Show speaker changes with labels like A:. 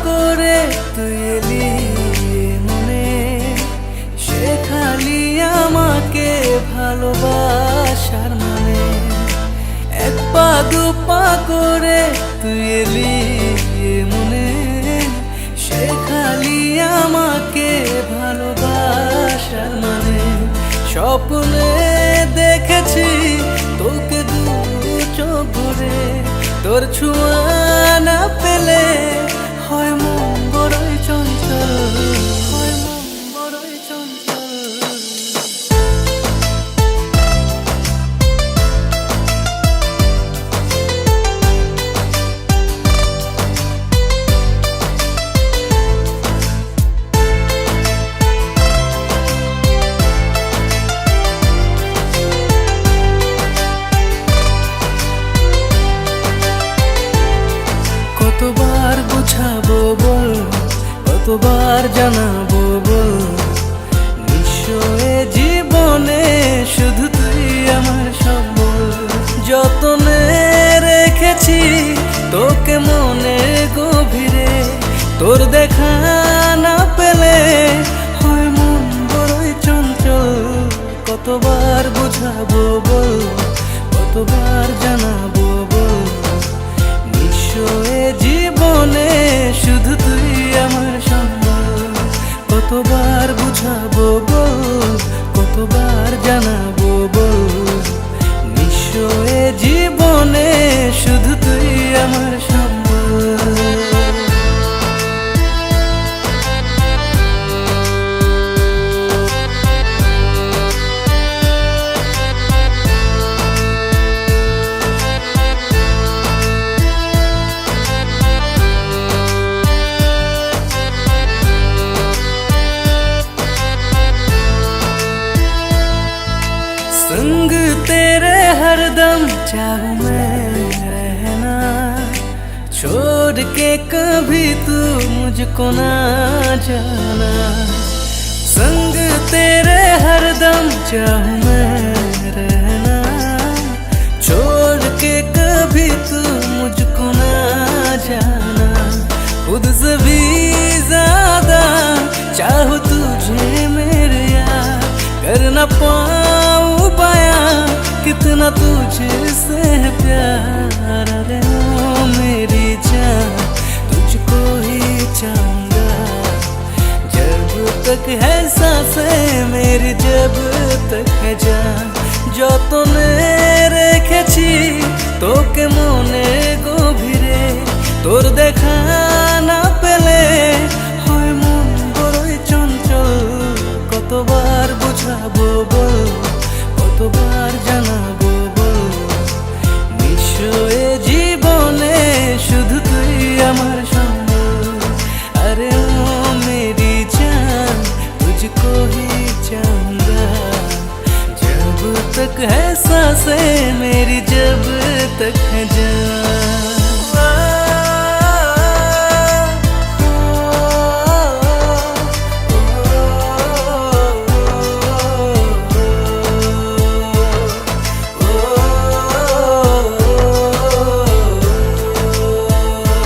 A: করে তুই এলি মনে, শেখালি আমাকে ভালোবাসার মানে। এক পা দু পা করে তুই এলি মনে, শেখালি আমাকে ভালোবাসার মানে। স্বপ্নে দেখেছি তোকে দু চোখ ভরে, তোর ছোঁয়া না পেলে হয় মন বড়ই চঞ্চল, হয় মন বড়ই চঞ্চল। কতবার বুঝাবো বল, কতবার জানাবো বল, নিশ্চয় জীবনে শুধু তুই আমার সম্বল। যতনে রেখেছি তোকে মনে গভীরে, তোর দেখা না পেলে হয় মন বড়ই চঞ্চল। কতবার বুঝাবো বল, কতবার জানাবো বল, জীবনে শুধু তুই আমার সম্বল। কতবার বুঝাবো বল, কতবার জানাবো বল, নিশ্চয় জীবনে শুধু তুই আমার সম্বল। संग तेरे हरदम चाहूं मैं रहना, छोड़ के कभी तू मुझको ना जाना। संग तेरे हरदम चाहूं मैं रहना, छोड़ के कभी तू मुझको ना जाना। खुद से भी ज्यादा चाहूं तुझे मेरे यार, कर ना पाऊं पाया कितना तुझसे प्यार। रे ओ मेरी जान तुझको ही चाहूंगा, जब तक है सांसें मेरी, जब तक है जान। যতনে রেখেছি তোকে মনে গভীরে, তোর দেখা না পেলে হয় মন বড়ই চঞ্চল। কতবার বুঝাবো বল, কতবার